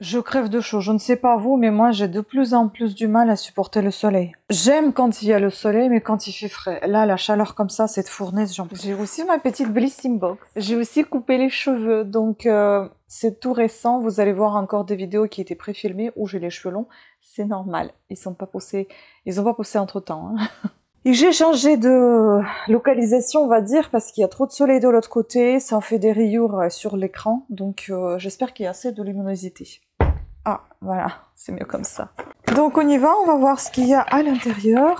Je crève de chaud, je ne sais pas vous, mais moi j'ai de plus en plus du mal à supporter le soleil. J'aime quand il y a le soleil, mais quand il fait frais. Là, la chaleur comme ça, cette fournaise, j'en peux. J'ai aussi ma petite Blissing Box. J'ai aussi coupé les cheveux, donc c'est tout récent. Vous allez voir encore des vidéos qui étaient pré-filmées où j'ai les cheveux longs. C'est normal, ils ont pas poussé entre temps. Hein. Et j'ai changé de localisation, on va dire, parce qu'il y a trop de soleil de l'autre côté, ça en fait des rayures sur l'écran, donc j'espère qu'il y a assez de luminosité. Ah, voilà, c'est mieux comme ça. Donc on y va, on va voir ce qu'il y a à l'intérieur.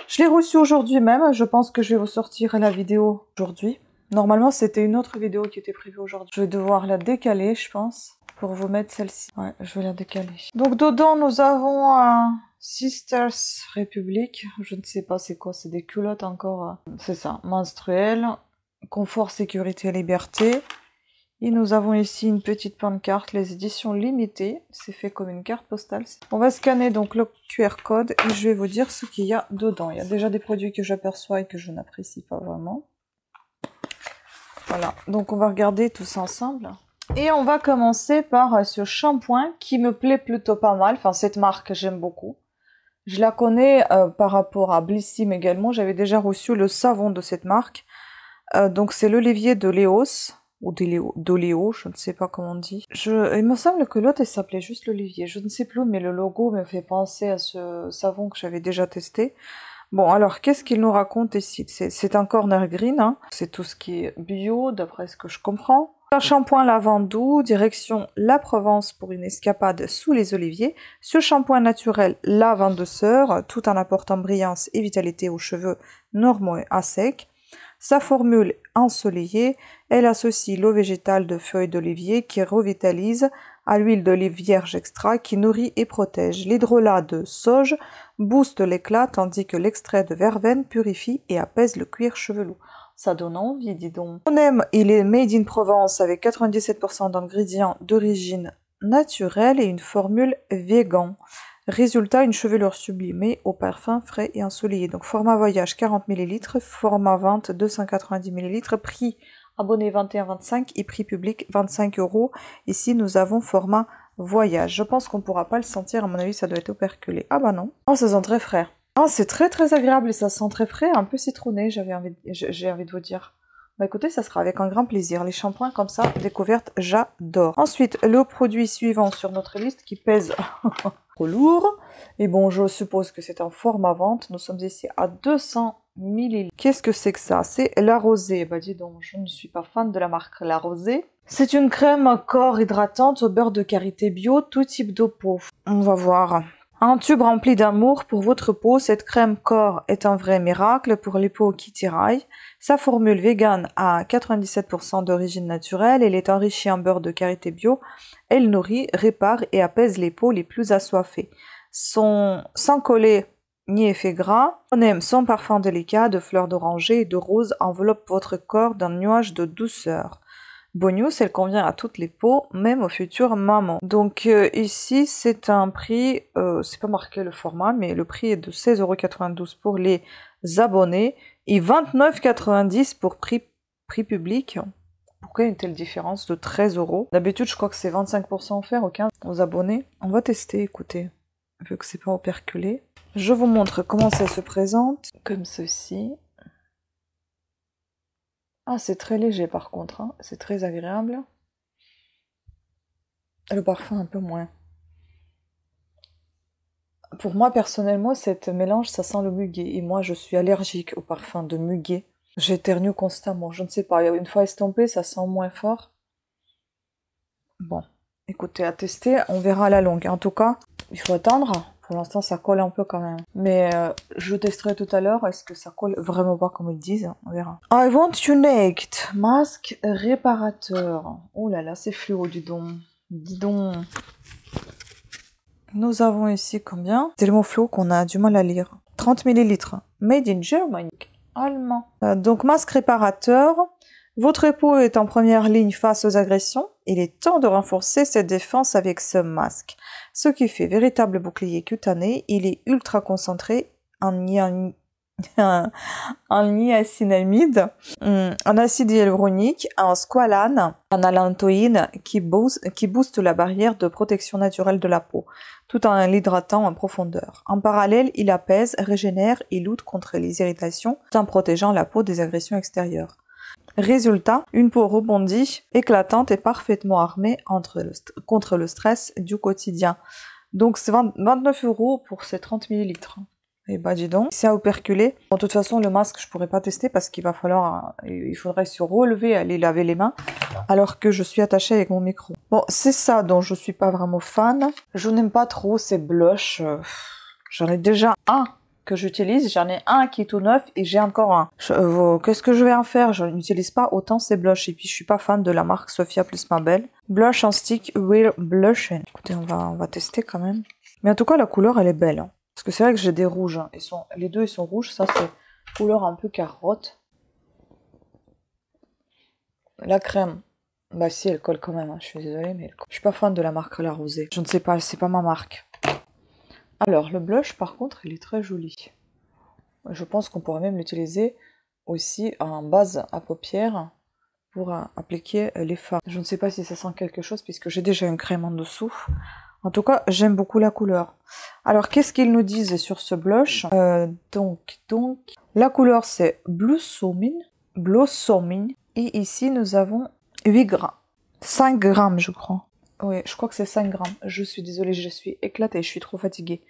Je l'ai reçu aujourd'hui même, je pense que je vais vous sortir la vidéo aujourd'hui. Normalement, c'était une autre vidéo qui était prévue aujourd'hui. Je vais devoir la décaler, je pense, pour vous mettre celle-ci. Ouais, je vais la décaler. Donc dedans, nous avons un Sisters Republic. Je ne sais pas c'est quoi, c'est des culottes encore. C'est ça, menstruelles, confort, sécurité, liberté. Et nous avons ici une petite pancarte, les éditions limitées. C'est fait comme une carte postale. On va scanner donc le QR code et je vais vous dire ce qu'il y a dedans. Il y a déjà des produits que j'aperçois et que je n'apprécie pas vraiment. Voilà, donc on va regarder tout ça ensemble. Et on va commencer par ce shampoing qui me plaît plutôt pas mal. Enfin, cette marque, j'aime beaucoup. Je la connais par rapport à Blissim également. J'avais déjà reçu le savon de cette marque. Donc c'est l'Olivier de Léos. Ou d'Oléo, je ne sais pas comment on dit. Il me semble que l'autre, elle s'appelait juste l'Olivier. Je ne sais plus, mais le logo me fait penser à ce savon que j'avais déjà testé. Bon, alors, qu'est-ce qu'il nous raconte ici? C'est un corner green, hein. C'est tout ce qui est bio, d'après ce que je comprends. Un shampoing lavande doux, direction la Provence pour une escapade sous les oliviers. Ce shampoing naturel lave en douceur, tout en apportant brillance et vitalité aux cheveux normaux et à sec. Sa formule ensoleillée, elle associe l'eau végétale de feuilles d'olivier qui revitalise à l'huile d'olive vierge extra qui nourrit et protège. L'hydrolat de sauge booste l'éclat tandis que l'extrait de verveine purifie et apaise le cuir chevelu. Ça donne envie, dis donc. On aime, il est made in Provence avec 97% d'ingrédients d'origine naturelle et une formule vegan. Résultat, une chevelure sublimée au parfum frais et ensoleillé. Donc format voyage 40 ml, format vente 290 ml, prix abonné 21,25 et prix public 25 €. Ici, nous avons format voyage. Je pense qu'on ne pourra pas le sentir, à mon avis, ça doit être operculé. Ah bah non. Oh, ça sent très frais. Oh, c'est très très agréable et ça sent très frais, un peu citronné, j'ai envie de vous dire. Bah écoutez, ça sera avec un grand plaisir. Les shampoings comme ça, découverte, j'adore. Ensuite, le produit suivant sur notre liste qui pèse trop lourd. Et bon, je suppose que c'est en format vente. Nous sommes ici à 200 ml. Qu'est-ce que c'est que ça? C'est La Rosée. Bah dis donc, je ne suis pas fan de la marque La Rosée. C'est une crème corps hydratante au beurre de karité bio, tout type de peau. On va voir. Un tube rempli d'amour pour votre peau, cette crème corps est un vrai miracle pour les peaux qui tiraillent. Sa formule vegan à 97% d'origine naturelle, elle est enrichie en beurre de karité bio. Elle nourrit, répare et apaise les peaux les plus assoiffées. Sans coller ni effet gras, on aime son parfum délicat de fleurs d'oranger et de rose enveloppe votre corps d'un nuage de douceur. Bonus, elle convient à toutes les peaux, même aux futures mamans. Donc ici, c'est un prix, c'est pas marqué le format, mais le prix est de 16,92 € pour les abonnés et 29,90 € pour prix public. Pourquoi une telle différence de 13 €? D'habitude, je crois que c'est 25% offert aux abonnés. On va tester, écoutez, vu que c'est pas operculé. Je vous montre comment ça se présente, comme ceci. Ah, c'est très léger par contre, hein. C'est très agréable. Le parfum un peu moins. Pour moi, personnellement, cette mélange, ça sent le muguet. Et moi, je suis allergique au parfum de muguet. J'éternue constamment, je ne sais pas. Une fois estompé, ça sent moins fort. Bon, écoutez, à tester, on verra à la longue. En tout cas, il faut attendre. Pour l'instant, ça colle un peu quand même. Mais je testerai tout à l'heure. Est-ce que ça colle vraiment pas comme ils disent? On verra. I want you naked. Masque réparateur. Oh là là, c'est fluo, dis donc. Dis donc. Nous avons ici combien? Tellement fluo qu'on a du mal à lire. 30 ml. Made in Germany. Allemand. Donc, masque réparateur. Votre peau est en première ligne face aux agressions. Il est temps de renforcer cette défense avec ce masque. Ce qui fait véritable bouclier cutané. Il est ultra concentré en un niacinamide, un acide hyaluronique, un squalane, un allantoïne qui booste la barrière de protection naturelle de la peau, tout en l'hydratant en profondeur. En parallèle, il apaise, régénère et lutte contre les irritations, tout en protégeant la peau des agressions extérieures. Résultat, une peau rebondie, éclatante et parfaitement armée contre le stress du quotidien. Donc c'est 29 € pour ces 30 millilitres. Et bah dis donc, c'est à operculer. Bon, de toute façon, le masque, je pourrais pas tester parce qu'il va falloir, il faudrait se relever, aller laver les mains, alors que je suis attachée avec mon micro. Bon, c'est ça dont je suis pas vraiment fan. Je n'aime pas trop ces blushs. J'en ai déjà un que j'utilise, j'en ai un qui est tout neuf et j'ai encore un. Qu'est-ce que je vais en faire? Je n'utilise pas autant ces blushs et puis je suis pas fan de la marque Sophia Plus Ma Belle. Blush en stick Real Blushing. Écoutez, on va tester quand même. Mais en tout cas, la couleur, elle est belle. Hein. Parce que c'est vrai que j'ai des rouges. Hein. Les deux, ils sont rouges. Ça, c'est couleur un peu carotte. La crème. Bah si, elle colle quand même. Hein. Je suis désolée, mais elle colle. Je suis pas fan de la marque La Rosée. Je ne sais pas, c'est pas ma marque. Alors, le blush, par contre, il est très joli. Je pense qu'on pourrait même l'utiliser aussi en base à paupières pour appliquer les fards. Je ne sais pas si ça sent quelque chose puisque j'ai déjà une crème en dessous. En tout cas, j'aime beaucoup la couleur. Alors, qu'est-ce qu'ils nous disent sur ce blush? Donc, la couleur c'est Blossoming. Et ici, nous avons 8 grammes. 5 grammes, je crois. Oui, je crois que c'est 5 grammes. Je suis désolée, je suis éclatée, je suis trop fatiguée.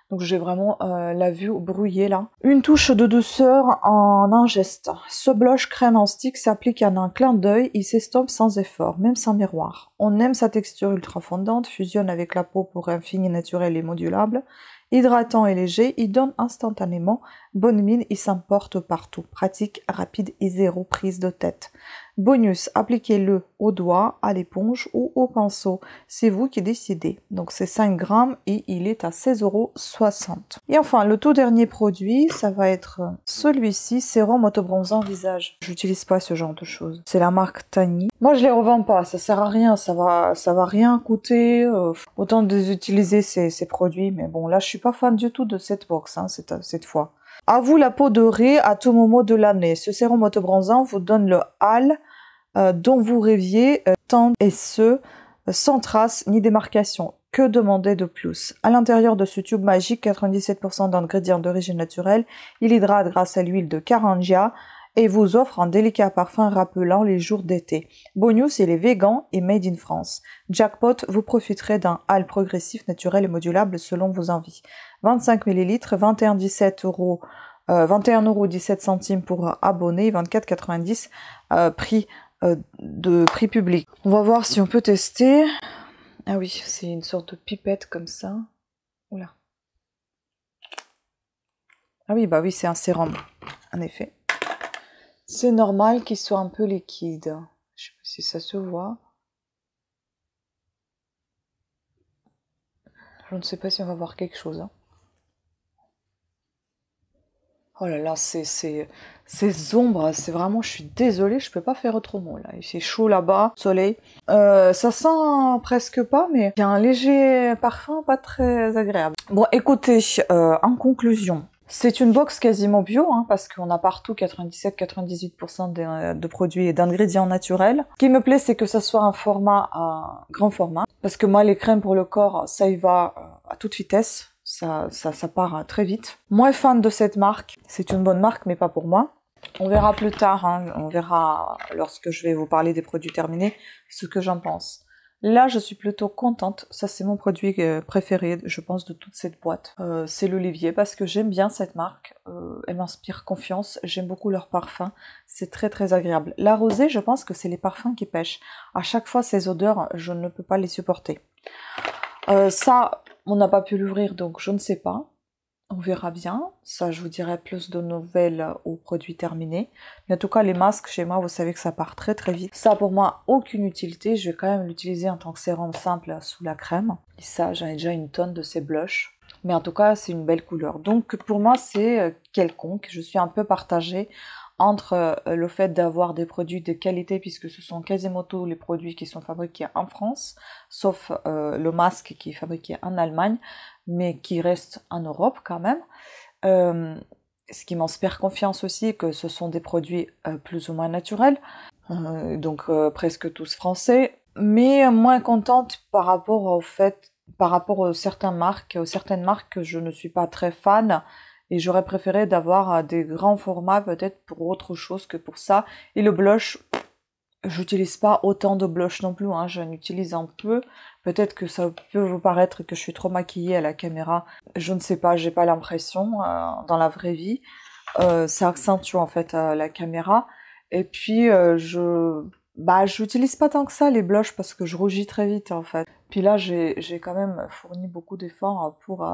Donc j'ai vraiment la vue brouillée là. Une touche de douceur en un geste. Ce blush crème en stick s'applique en un clin d'œil, il s'estompe sans effort, même sans miroir. On aime sa texture ultra fondante, fusionne avec la peau pour un fini naturel et modulable. Hydratant et léger, il donne instantanément bonne mine, il s'importe partout. Pratique, rapide et zéro prise de tête. Bonus, appliquez-le au doigt, à l'éponge ou au pinceau. C'est vous qui décidez. Donc c'est 5 grammes et il est à 16,60 €. Et enfin, le tout dernier produit, ça va être celui-ci, sérum autobronzant visage. J'utilise pas ce genre de choses. C'est la marque Tani. Moi, je les revends pas, ça sert à rien, ça va rien coûter. Autant de les utiliser ces produits, mais bon, là, je suis pas fan du tout de cette box, hein, cette fois. À vous la peau dorée à tout moment de l'année. Ce sérum autobronzant vous donne le hâle dont vous rêviez, tant et ce, sans trace ni démarcation. Que demander de plus? À l'intérieur de ce tube magique, 97% d'ingrédients d'origine naturelle, il hydrate grâce à l'huile de Carangia et vous offre un délicat parfum rappelant les jours d'été. Bonus, il est vegan et made in France. Jackpot, vous profiterez d'un hâle progressif, naturel et modulable selon vos envies. 25 ml, 21,17 € pour abonné, 24,90 prix prix public. On va voir si on peut tester. Ah oui, c'est une sorte de pipette comme ça. Oula. Ah oui, bah oui, c'est un sérum, en effet. C'est normal qu'il soit un peu liquide. Je sais pas si ça se voit. Je ne sais pas si on va voir quelque chose. Hein. Oh là là, ces ombres, c'est vraiment, je suis désolée, je peux pas faire autrement là. Il fait chaud là-bas, soleil. Ça sent presque pas, mais il y a un léger parfum pas très agréable. Bon, écoutez, en conclusion, c'est une box quasiment bio, hein, parce qu'on a partout 97-98% de produits et d'ingrédients naturels. Ce qui me plaît, c'est que ça soit un format, un grand format, parce que moi, les crèmes pour le corps, ça y va à toute vitesse. Ça part très vite. Moins fan de cette marque. C'est une bonne marque, mais pas pour moi. On verra plus tard, hein. On verra lorsque je vais vous parler des produits terminés, ce que j'en pense. Là, je suis plutôt contente. Ça, c'est mon produit préféré, je pense, de toute cette boîte. C'est l'Olivier, parce que j'aime bien cette marque. Elle m'inspire confiance. J'aime beaucoup leur parfum. C'est très, très agréable. La rosée, je pense que c'est les parfums qui pêchent. À chaque fois, ces odeurs, je ne peux pas les supporter. Ça... On n'a pas pu l'ouvrir, donc je ne sais pas. On verra bien. Ça, je vous dirai plus de nouvelles aux produits terminés. Mais en tout cas, les masques, chez moi, vous savez que ça part très très vite. Ça, pour moi, aucune utilité. Je vais quand même l'utiliser en tant que sérum simple sous la crème. Et ça, j'en ai déjà une tonne de ces blushs. Mais en tout cas, c'est une belle couleur. Donc, pour moi, c'est quelconque. Je suis un peu partagée entre le fait d'avoir des produits de qualité, puisque ce sont quasiment tous les produits qui sont fabriqués en France, sauf le masque qui est fabriqué en Allemagne, mais qui reste en Europe quand même. ce qui m'inspire confiance aussi, que ce sont des produits plus ou moins naturels, donc presque tous français, mais moins contente par rapport au fait, par rapport aux certaines marques que je ne suis pas très fan, et j'aurais préféré d'avoir des grands formats peut-être pour autre chose que pour ça. Et le blush, j'utilise pas autant de blush non plus, hein, j'en utilise un peu. Peut-être que ça peut vous paraître que je suis trop maquillée à la caméra. Je ne sais pas, j'ai pas l'impression dans la vraie vie. Ça accentue en fait la caméra. Et puis j'utilise pas tant que ça les blushs parce que je rougis très vite en fait. Puis là j'ai quand même fourni beaucoup d'efforts pour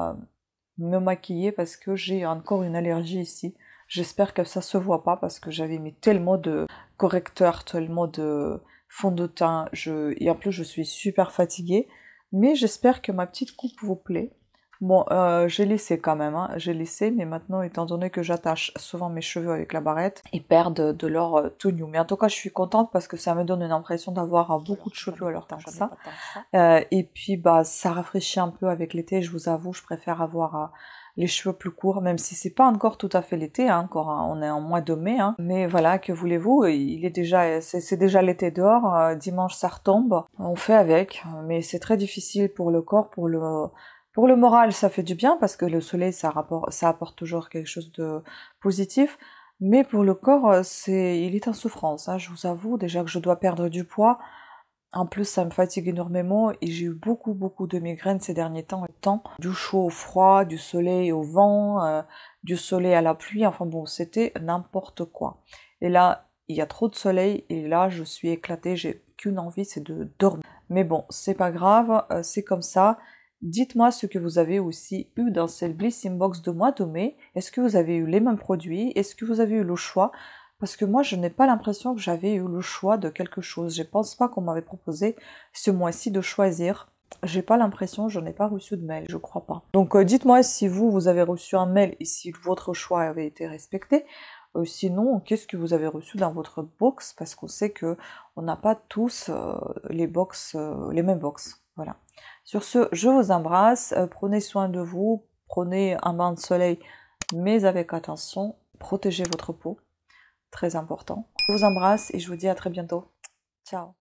me maquiller parce que j'ai encore une allergie ici. J'espère que ça se voit pas parce que j'avais mis tellement de correcteurs, tellement de fond de teint. Et en plus, je suis super fatiguée. Mais j'espère que ma petite coupe vous plaît. Bon, j'ai laissé quand même, hein. J'ai laissé, mais maintenant, étant donné que j'attache souvent mes cheveux avec la barrette, ils perdent de leur tenue. Mais en tout cas, je suis contente parce que ça me donne une impression d'avoir beaucoup de cheveux alors tant que ça. Et puis, bah, ça rafraîchit un peu avec l'été. Je vous avoue, je préfère avoir les cheveux plus courts, même si c'est pas encore tout à fait l'été, hein, encore, hein, on est en mois de mai, hein. Mais voilà, que voulez-vous, il est déjà, c'est déjà l'été dehors, dimanche ça retombe, on fait avec, mais c'est très difficile pour le corps, pour le moral, ça fait du bien parce que le soleil, ça apporte toujours quelque chose de positif, mais pour le corps, il est en souffrance, hein, je vous avoue, déjà que je dois perdre du poids. En plus, ça me fatigue énormément et j'ai eu beaucoup de migraines ces derniers temps. Du chaud au froid, du soleil au vent, du soleil à la pluie, enfin bon, c'était n'importe quoi. Et là, il y a trop de soleil et là, je suis éclatée, j'ai qu'une envie, c'est de dormir. Mais bon, c'est pas grave, c'est comme ça. Dites-moi ce que vous avez aussi eu dans cette Bliss Inbox de mois de mai. Est-ce que vous avez eu les mêmes produits? Est-ce que vous avez eu le choix? Parce que moi, je n'ai pas l'impression que j'avais eu le choix de quelque chose. Je pense pas qu'on m'avait proposé ce mois-ci de choisir. J'ai pas l'impression, je n'ai pas reçu de mail, je crois pas. Donc dites-moi si vous avez reçu un mail et si votre choix avait été respecté. Sinon, qu'est-ce que vous avez reçu dans votre box? Parce qu'on sait que on n'a pas tous les mêmes box. Voilà. Sur ce, je vous embrasse. Prenez soin de vous. Prenez un bain de soleil, mais avec attention. Protégez votre peau. Très important. Je vous embrasse et je vous dis à très bientôt. Ciao.